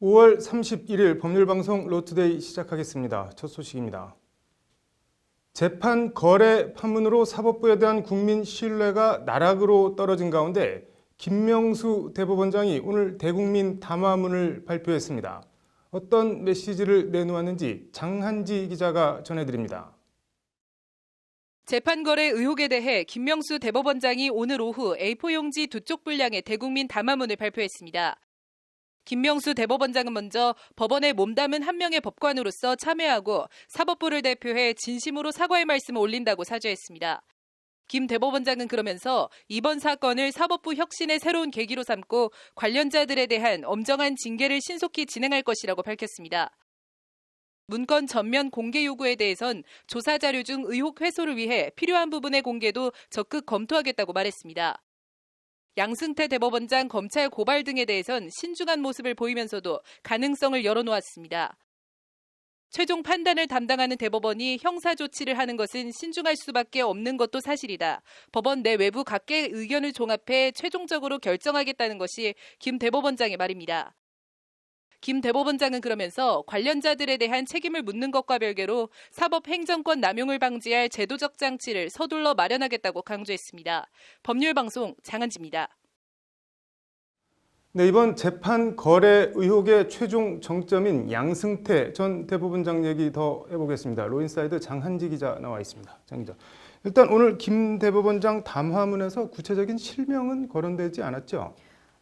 5월 31일 법률방송 로투데이 시작하겠습니다. 첫 소식입니다. 재판 거래 파문으로 사법부에 대한 국민 신뢰가 나락으로 떨어진 가운데 김명수 대법원장이 오늘 대국민 담화문을 발표했습니다. 어떤 메시지를 내놓았는지 장한지 기자가 전해드립니다. 재판 거래 의혹에 대해 김명수 대법원장이 오늘 오후 A4 용지 2쪽 분량의 대국민 담화문을 발표했습니다. 김명수 대법원장은 먼저 법원에 몸담은 한 명의 법관으로서 참여하고 사법부를 대표해 진심으로 사과의 말씀을 올린다고 사죄했습니다. 김 대법원장은 그러면서 이번 사건을 사법부 혁신의 새로운 계기로 삼고 관련자들에 대한 엄정한 징계를 신속히 진행할 것이라고 밝혔습니다. 문건 전면 공개 요구에 대해선 조사 자료 중 의혹 해소를 위해 필요한 부분의 공개도 적극 검토하겠다고 말했습니다. 양승태 대법원장 검찰 고발 등에 대해선 신중한 모습을 보이면서도 가능성을 열어놓았습니다. 최종 판단을 담당하는 대법원이 형사 조치를 하는 것은 신중할 수밖에 없는 것도 사실이다. 법원 내 외부 각계의 의견을 종합해 최종적으로 결정하겠다는 것이 김 대법원장의 말입니다. 김 대법원장은 그러면서 관련자들에 대한 책임을 묻는 것과 별개로 사법행정권 남용을 방지할 제도적 장치를 서둘러 마련하겠다고 강조했습니다. 법률방송 장한지입니다. 네, 이번 재판 거래 의혹의 최종 정점인 양승태 전 대법원장 얘기 더 해보겠습니다. 로인사이드 장한지 기자 나와 있습니다. 장 기자. 일단 오늘 김 대법원장 담화문에서 구체적인 실명은 거론되지 않았죠?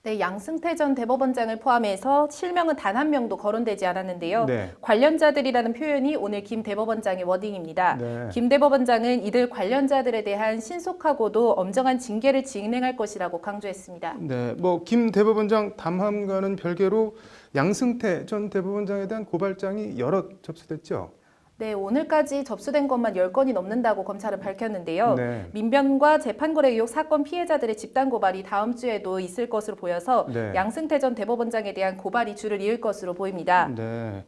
네, 양승태 전 대법원장을 포함해서 실명은 단 한 명도 거론되지 않았는데요. 네. 관련자들이라는 표현이 오늘 김 대법원장의 워딩입니다. 네. 김 대법원장은 이들 관련자들에 대한 신속하고도 엄정한 징계를 진행할 것이라고 강조했습니다. 네, 김 대법원장 담화문과는 별개로 양승태 전 대법원장에 대한 고발장이 여럿 접수됐죠? 네, 오늘까지 접수된 것만 10건이 넘는다고 검찰은 밝혔는데요. 네. 민변과 재판거래 의혹 사건 피해자들의 집단 고발이 다음 주에도 있을 것으로 보여서 네. 양승태 전 대법원장에 대한 고발이 줄을 이을 것으로 보입니다. 네,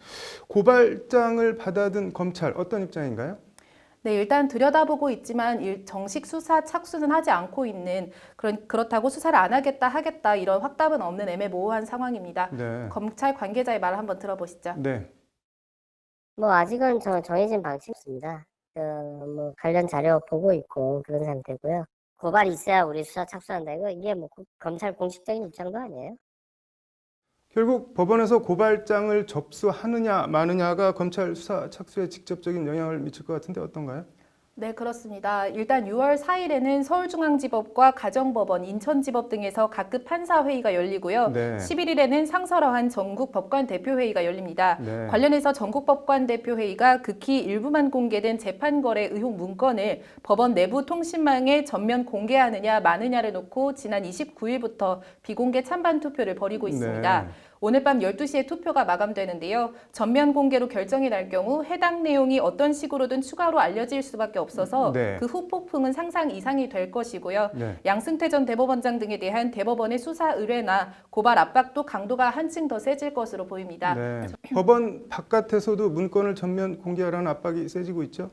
고발장을 받아든 검찰 어떤 입장인가요? 네, 일단 들여다보고 있지만 정식 수사 착수는 하지 않고 있는 그렇다고 수사를 안 하겠다 이런 확답은 없는 애매모호한 상황입니다. 네. 검찰 관계자의 말을 한번 들어보시죠. 네. 아직은 정해진 방침이 없습니다. 관련 자료 보고 있고 그런 상태고요. 고발이 있어야 우리 수사 착수한다. 이게 검찰 공식적인 입장도 아니에요. 결국 법원에서 고발장을 접수하느냐 마느냐가 검찰 수사 착수에 직접적인 영향을 미칠 것 같은데 어떤가요? 네, 그렇습니다. 일단 6월 4일에는 서울중앙지법과 가정법원, 인천지법 등에서 각급 판사회의가 열리고요. 네. 11일에는 상설화한 전국법관대표회의가 열립니다. 네. 관련해서 전국법관대표회의가 극히 일부만 공개된 재판거래 의혹 문건을 법원 내부 통신망에 전면 공개하느냐 마느냐를 놓고 지난 29일부터 비공개 찬반 투표를 벌이고 있습니다. 네. 오늘 밤 12시에 투표가 마감되는데요. 전면 공개로 결정이 날 경우 해당 내용이 어떤 식으로든 추가로 알려질 수밖에 없어서 네. 그 후폭풍은 상상 이상이 될 것이고요. 네. 양승태 전 대법원장 등에 대한 대법원의 수사 의뢰나 고발 압박도 강도가 한층 더 세질 것으로 보입니다. 네. 법원 바깥에서도 문건을 전면 공개하라는 압박이 세지고 있죠?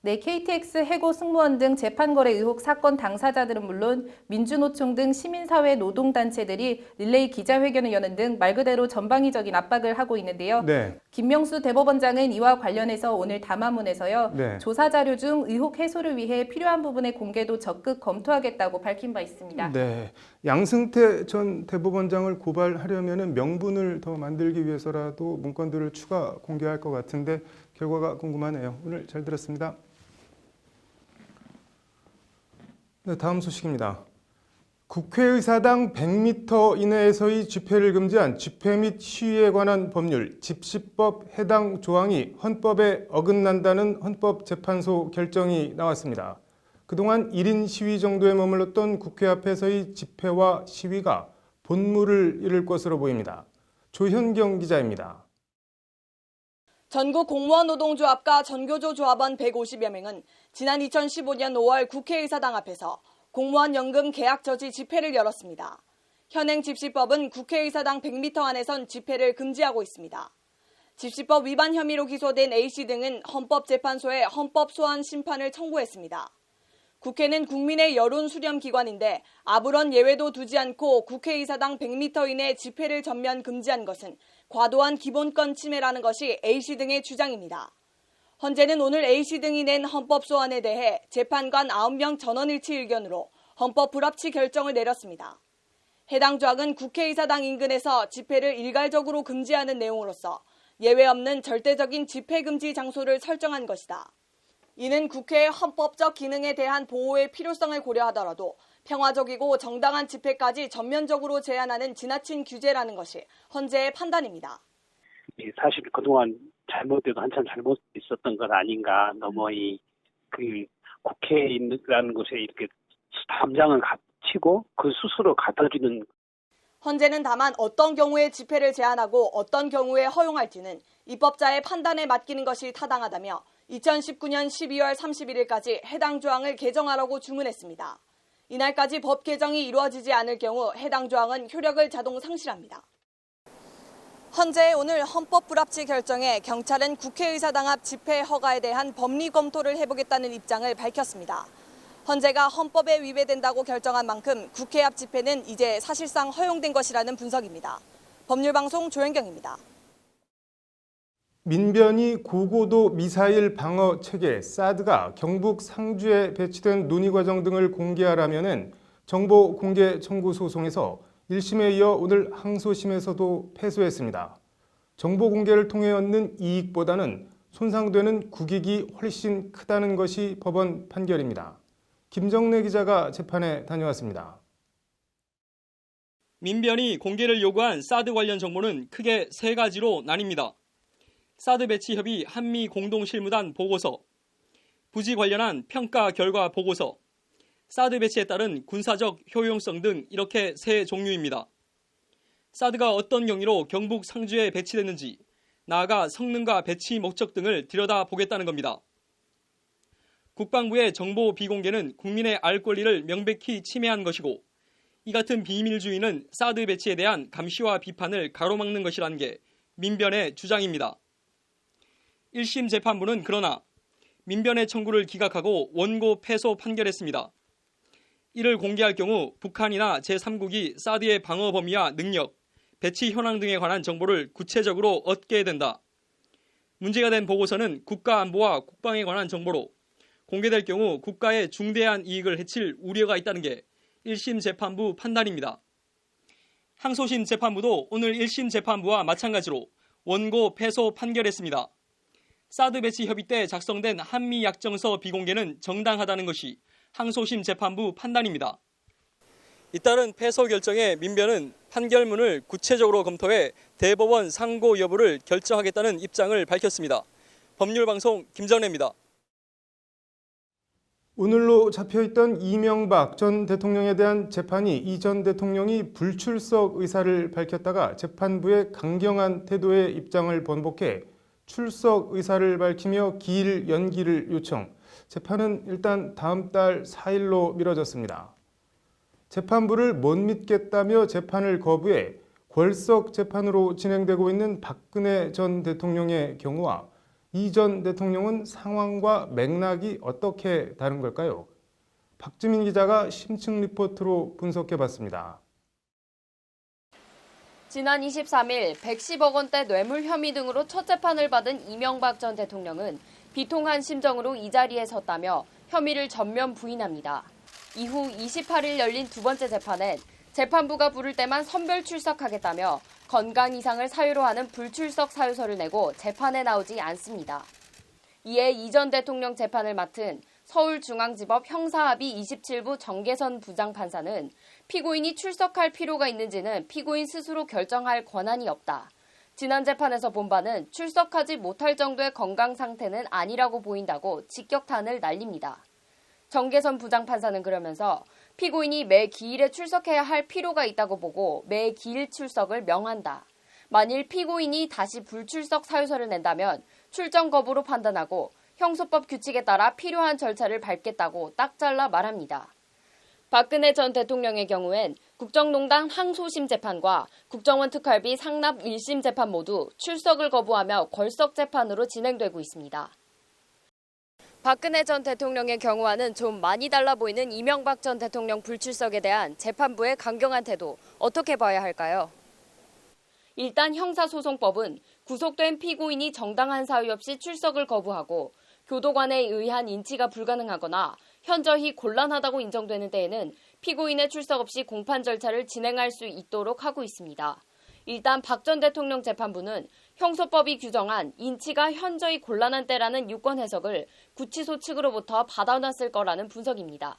네, KTX 해고 승무원 등 재판거래 의혹 사건 당사자들은 물론 민주노총 등 시민사회 노동단체들이 릴레이 기자회견을 여는 등 말 그대로 전방위적인 압박을 하고 있는데요. 네. 김명수 대법원장은 이와 관련해서 오늘 담화문에서요. 네. 조사 자료 중 의혹 해소를 위해 필요한 부분의 공개도 적극 검토하겠다고 밝힌 바 있습니다. 네. 양승태 전 대법원장을 고발하려면 명분을 더 만들기 위해서라도 문건들을 추가 공개할 것 같은데 결과가 궁금하네요. 오늘 잘 들었습니다. 네, 다음 소식입니다. 국회의사당 100m 이내에서의 집회를 금지한 집회 및 시위에 관한 법률 집시법 해당 조항이 헌법에 어긋난다는 헌법재판소 결정이 나왔습니다. 그동안 1인 시위 정도에 머물렀던 국회 앞에서의 집회와 시위가 본물을 잃을 것으로 보입니다. 조현경 기자입니다. 전국 공무원 노동조합과 전교조 조합원 150여 명은 지난 2015년 5월 국회의사당 앞에서 공무원 연금 계약 저지 집회를 열었습니다. 현행 집시법은 국회의사당 100m 안에선 집회를 금지하고 있습니다. 집시법 위반 혐의로 기소된 A씨 등은 헌법재판소에 헌법 소환 심판을 청구했습니다. 국회는 국민의 여론 수렴 기관인데 아무런 예외도 두지 않고 국회의사당 100m 이내 집회를 전면 금지한 것은 과도한 기본권 침해라는 것이 A씨 등의 주장입니다. 헌재는 오늘 A씨 등이 낸 헌법 소원에 대해 재판관 9명 전원일치 의견으로 헌법 불합치 결정을 내렸습니다. 해당 조항은 국회의사당 인근에서 집회를 일괄적으로 금지하는 내용으로서 예외 없는 절대적인 집회 금지 장소를 설정한 것이다. 이는 국회의 헌법적 기능에 대한 보호의 필요성을 고려하더라도 평화적이고 정당한 집회까지 전면적으로 제한하는 지나친 규제라는 것이 헌재의 판단입니다. 사실 그동안 잘못돼도 한참 잘못 있었던 건 아닌가. 너무 국회의라는 곳에 이렇게 담장을 치고 그 스스로 갖다주는. 헌재는 다만 어떤 경우에 집회를 제한하고 어떤 경우에 허용할지는 입법자의 판단에 맡기는 것이 타당하다며 2019년 12월 31일까지 해당 조항을 개정하라고 주문했습니다. 이날까지 법 개정이 이루어지지 않을 경우 해당 조항은 효력을 자동 상실합니다. 헌재의 오늘 헌법 불합치 결정에 경찰은 국회의사당 앞 집회 허가에 대한 법리 검토를 해보겠다는 입장을 밝혔습니다. 헌재가 헌법에 위배된다고 결정한 만큼 국회 앞 집회는 이제 사실상 허용된 것이라는 분석입니다. 법률방송 조현경입니다. 민변이 고고도 미사일 방어 체계 사드가 경북 상주에 배치된 논의 과정 등을 공개하라면은 정보 공개 청구 소송에서 1심에 이어 오늘 항소심에서도 패소했습니다. 정보 공개를 통해 얻는 이익보다는 손상되는 국익이 훨씬 크다는 것이 법원 판결입니다. 김정래 기자가 재판에 다녀왔습니다. 민변이 공개를 요구한 사드 관련 정보는 크게 세 가지로 나뉩니다. 사드 배치 협의 한미 공동실무단 보고서, 부지 관련한 평가 결과 보고서, 사드 배치에 따른 군사적 효용성 등 이렇게 세 종류입니다. 사드가 어떤 경위로 경북 상주에 배치됐는지, 나아가 성능과 배치 목적 등을 들여다보겠다는 겁니다. 국방부의 정보 비공개는 국민의 알 권리를 명백히 침해한 것이고, 이 같은 비밀주의는 사드 배치에 대한 감시와 비판을 가로막는 것이라는 게 민변의 주장입니다. 1심 재판부는 그러나 민변의 청구를 기각하고 원고 패소 판결했습니다. 이를 공개할 경우 북한이나 제3국이 사드의 방어 범위와 능력, 배치 현황 등에 관한 정보를 구체적으로 얻게 된다. 문제가 된 보고서는 국가안보와 국방에 관한 정보로 공개될 경우 국가의 중대한 이익을 해칠 우려가 있다는 게 1심 재판부 판단입니다. 항소심 재판부도 오늘 1심 재판부와 마찬가지로 원고 패소 판결했습니다. 사드 배치 협의 때 작성된 한미 약정서 비공개는 정당하다는 것이 항소심 재판부 판단입니다. 잇따른 패소 결정에 민변은 판결문을 구체적으로 검토해 대법원 상고 여부를 결정하겠다는 입장을 밝혔습니다. 법률방송 김정래입니다. 오늘로 잡혀있던 이명박 전 대통령에 대한 재판이 이 전 대통령이 불출석 의사를 밝혔다가 재판부의 강경한 태도의 입장을 번복해 출석 의사를 밝히며 기일 연기를 요청. 재판은 일단 다음 달 4일로 미뤄졌습니다. 재판부를 못 믿겠다며 재판을 거부해 궐석 재판으로 진행되고 있는 박근혜 전 대통령의 경우와 이 전 대통령은 상황과 맥락이 어떻게 다른 걸까요? 박지민 기자가 심층 리포트로 분석해봤습니다. 지난 23일 110억 원대 뇌물 혐의 등으로 첫 재판을 받은 이명박 전 대통령은 비통한 심정으로 이 자리에 섰다며 혐의를 전면 부인합니다. 이후 28일 열린 두 번째 재판엔 재판부가 부를 때만 선별 출석하겠다며 건강 이상을 사유로 하는 불출석 사유서를 내고 재판에 나오지 않습니다. 이에 이 전 대통령 재판을 맡은 서울중앙지법 형사합의 27부 정계선 부장판사는 피고인이 출석할 필요가 있는지는 피고인 스스로 결정할 권한이 없다. 지난 재판에서 본 바는 출석하지 못할 정도의 건강 상태는 아니라고 보인다고 직격탄을 날립니다. 정계선 부장판사는 그러면서 피고인이 매 기일에 출석해야 할 필요가 있다고 보고 매 기일 출석을 명한다. 만일 피고인이 다시 불출석 사유서를 낸다면 출정 거부로 판단하고 형소법 규칙에 따라 필요한 절차를 밟겠다고 딱 잘라 말합니다. 박근혜 전 대통령의 경우엔 국정농단 항소심 재판과 국정원 특활비 상납 1심 재판 모두 출석을 거부하며 궐석 재판으로 진행되고 있습니다. 박근혜 전 대통령의 경우와는 좀 많이 달라 보이는 이명박 전 대통령 불출석에 대한 재판부의 강경한 태도 어떻게 봐야 할까요? 일단 형사소송법은 구속된 피고인이 정당한 사유 없이 출석을 거부하고 교도관에 의한 인치가 불가능하거나 현저히 곤란하다고 인정되는 때에는 피고인의 출석 없이 공판 절차를 진행할 수 있도록 하고 있습니다. 일단 박 전 대통령 재판부는 형소법이 규정한 인치가 현저히 곤란한 때라는 유권 해석을 구치소 측으로부터 받아놨을 거라는 분석입니다.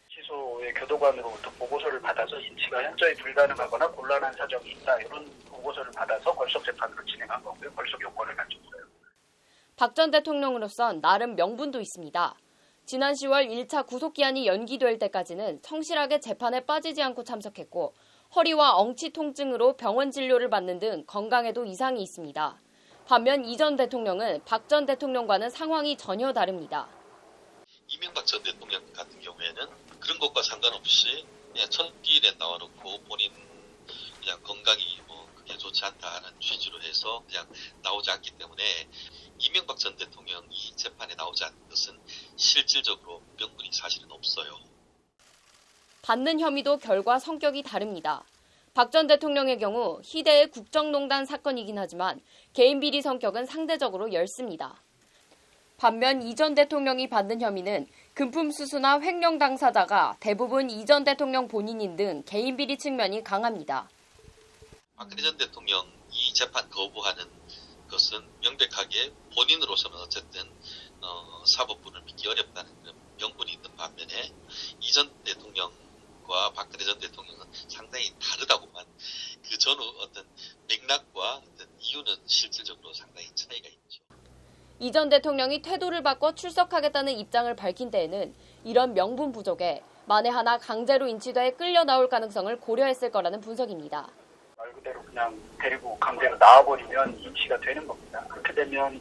구치소의 교도관으로부터 보고서를 받아서 인치가 현저히 불가능하거나 곤란한 사정이 있다, 이런 보고서를 받아서 걸석 재판으로 진행한 거고요. 걸석 요건을 갖췄어요. 박 전 대통령으로선 나름 명분도 있습니다. 지난 10월 1차 구속기한이 연기될 때까지는 성실하게 재판에 빠지지 않고 참석했고 허리와 엉치 통증으로 병원 진료를 받는 등 건강에도 이상이 있습니다. 반면 이 전 대통령은 박 전 대통령과는 상황이 전혀 다릅니다. 이명박 전 대통령 같은 경우에는 그런 것과 상관없이 그냥 첫 길에 나와놓고 본인 그냥 건강이 그게 좋지 않다는 취지로 해서 그냥 나오지 않기 때문에 이명박 전 대통령이 재판에 나오지 않는 것은 실질적으로 명분이 사실은 없어요. 받는 혐의도 결과 성격이 다릅니다. 박 전 대통령의 경우 희대의 국정농단 사건이긴 하지만 개인 비리 성격은 상대적으로 엷습니다. 반면 이 전 대통령이 받는 혐의는 금품 수수나 횡령 당사자가 대부분 이 전 대통령 본인인 등 개인 비리 측면이 강합니다. 박근혜 전 대통령이 재판 거부하는 것은 명백하게 본인으로서는 어쨌든 사법부를 믿기 어렵다는 그런 명분이 있는 반면에 이 전 대통령과 박근혜 전 대통령은 상당히 다르다고만 그 전후 어떤 맥락과 어떤 이유는 실질적으로 상당히 차이가 있죠. 이 전 대통령이 태도를 바꿔 출석하겠다는 입장을 밝힌 때에는 이런 명분 부족에 만에 하나 강제로 인치돼 끌려 나올 가능성을 고려했을 거라는 분석입니다. 말 그대로 그냥 데리고 강제로 나와버리면 인치가 되는 겁니다. 그렇게 되면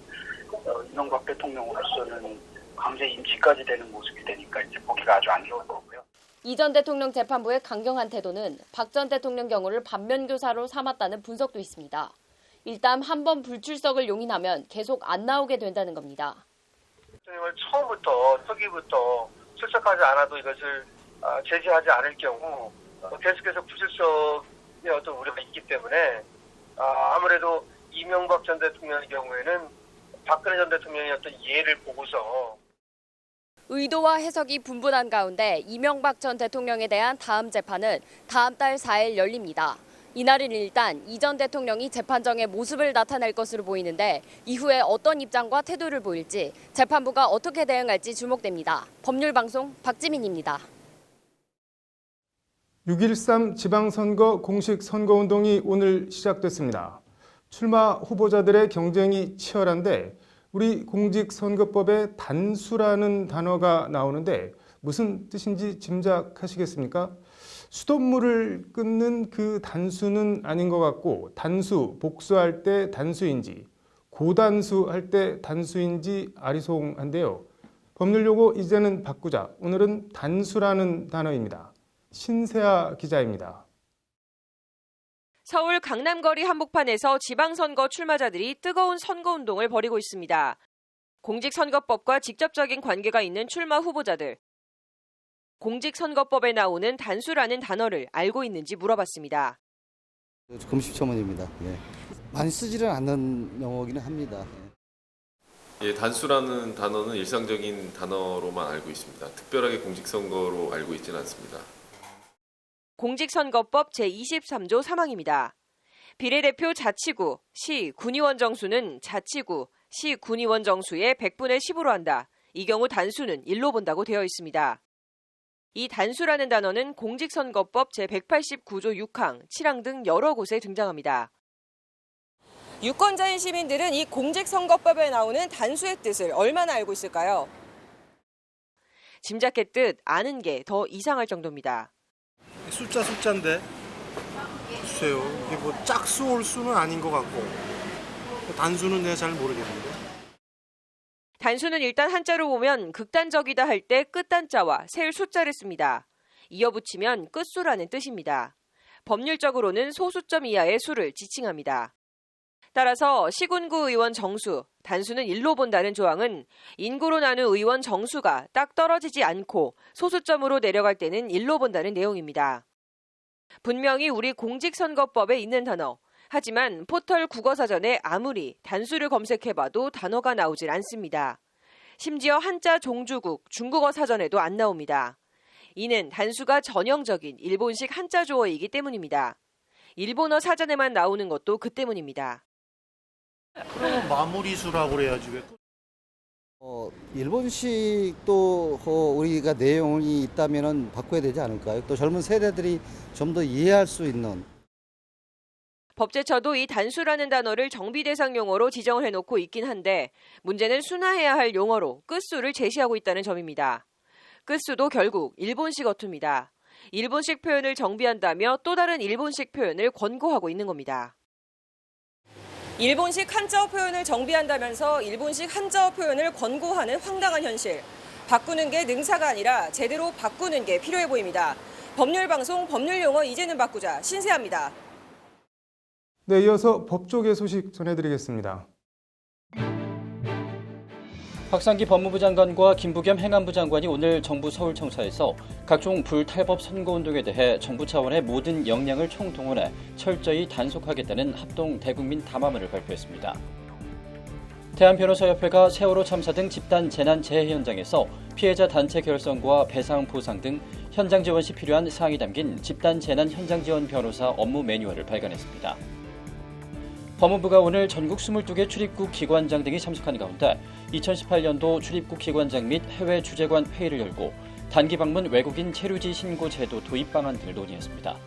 이명박 대통령으로서는 강제 인치까지 되는 모습이 되니까 이제 보기가 아주 안 좋을 거고요. 이 전 대통령 재판부의 강경한 태도는 박 전 대통령 경우를 반면교사로 삼았다는 분석도 있습니다. 일단 한 번 불출석을 용인하면 계속 안 나오게 된다는 겁니다. 대통령을 처음부터 초기부터 출석하지 않아도 이것을 제지하지 않을 경우 계속해서 불출석의 어떤 우려가 있기 때문에 아무래도 이명박 전 대통령의 경우에는 박근혜 전 대통령의 어떤 예를 보고서 의도와 해석이 분분한 가운데 이명박 전 대통령에 대한 다음 재판은 다음 달 4일 열립니다. 이날은 일단 이 전 대통령이 재판정에 모습을 나타낼 것으로 보이는데 이후에 어떤 입장과 태도를 보일지 재판부가 어떻게 대응할지 주목됩니다. 법률방송 박지민입니다. 6.13 지방선거 공식 선거운동이 오늘 시작됐습니다. 출마 후보자들의 경쟁이 치열한데 우리 공직선거법에 단수라는 단어가 나오는데 무슨 뜻인지 짐작하시겠습니까? 수돗물을 끊는 그 단수는 아닌 것 같고 단수, 복수할 때 단수인지 고단수 할 때 단수인지 아리송한데요. 법률 용어 이제는 바꾸자. 오늘은 단수라는 단어입니다. 신세아 기자입니다. 서울 강남거리 한복판에서 지방선거 출마자들이 뜨거운 선거운동을 벌이고 있습니다. 공직선거법과 직접적인 관계가 있는 출마 후보자들. 공직선거법에 나오는 단수라는 단어를 알고 있는지 물어봤습니다. 금시초문입니다. 예. 많이 쓰지는 않는 용어기는 합니다. 예, 단수라는 단어는 일상적인 단어로만 알고 있습니다. 특별하게 공직선거로 알고 있지는 않습니다. 공직선거법 제23조 3항입니다. 비례대표 자치구, 시, 군의원 정수는 자치구, 시, 군의원 정수의 100분의 10으로 한다. 이 경우 단수는 1로 본다고 되어 있습니다. 이 단수라는 단어는 공직선거법 제189조 6항, 7항 등 여러 곳에 등장합니다. 유권자인 시민들은 이 공직선거법에 나오는 단수의 뜻을 얼마나 알고 있을까요? 짐작했듯 아는 게 더 이상할 정도입니다. 숫자인데 글쎄요, 이게 뭐 짝수 올수는 아닌 것 같고 단수는 내가 잘 모르겠는데. 단수는 일단 한자로 보면 극단적이다 할 때 끝단자와 셀 숫자를 씁니다. 이어붙이면 끝수라는 뜻입니다. 법률적으로는 소수점 이하의 수를 지칭합니다. 따라서 시군구 의원 정수, 단수는 1로 본다는 조항은 인구로 나눈 의원 정수가 딱 떨어지지 않고 소수점으로 내려갈 때는 1로 본다는 내용입니다. 분명히 우리 공직선거법에 있는 단어, 하지만 포털 국어사전에 아무리 단수를 검색해봐도 단어가 나오질 않습니다. 심지어 한자 종주국 중국어 사전에도 안 나옵니다. 이는 단수가 전형적인 일본식 한자 조어이기 때문입니다. 일본어 사전에만 나오는 것도 그 때문입니다. 그러면 마무리수라고 그래야지 왜? 일본식도 우리가 내용이 있다면은 바꿔야 되지 않을까요? 또 젊은 세대들이 좀 더 이해할 수 있는. 법제처도 이 단수라는 단어를 정비 대상 용어로 지정을 해놓고 있긴 한데 문제는 순화해야 할 용어로 끝수를 제시하고 있다는 점입니다. 끝수도 결국 일본식 어투입니다. 일본식 표현을 정비한다며 또 다른 일본식 표현을 권고하고 있는 겁니다. 일본식 한자어 표현을 정비한다면서 일본식 한자어 표현을 권고하는 황당한 현실. 바꾸는 게 능사가 아니라 제대로 바꾸는 게 필요해 보입니다. 법률방송 법률용어 이제는 바꾸자 신세아입니다. 네, 이어서 법조계 소식 전해드리겠습니다. 박상기 법무부 장관과 김부겸 행안부 장관이 오늘 정부 서울청사에서 각종 불탈법 선거운동에 대해 정부 차원의 모든 역량을 총동원해 철저히 단속하겠다는 합동 대국민 담화문을 발표했습니다. 대한변호사협회가 세월호 참사 등 집단 재난 재해 현장에서 피해자 단체 결성과 배상 보상 등 현장 지원 시 필요한 사항이 담긴 집단 재난 현장 지원 변호사 업무 매뉴얼을 발간했습니다. 법무부가 오늘 전국 22개 출입국 기관장 등이 참석한 가운데 2018년도 출입국 기관장 및 해외 주재관 회의를 열고 단기 방문 외국인 체류지 신고 제도 도입 방안 등을 논의했습니다.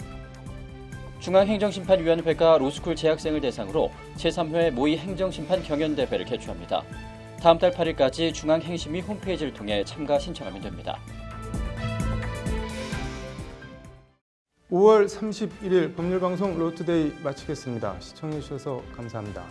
중앙행정심판위원회가 로스쿨 재학생을 대상으로 제3회 모의 행정심판 경연대회를 개최합니다. 다음 달 8일까지 중앙행심위 홈페이지를 통해 참가 신청하면 됩니다. 5월 31일 법률방송 로투데이 마치겠습니다. 시청해주셔서 감사합니다.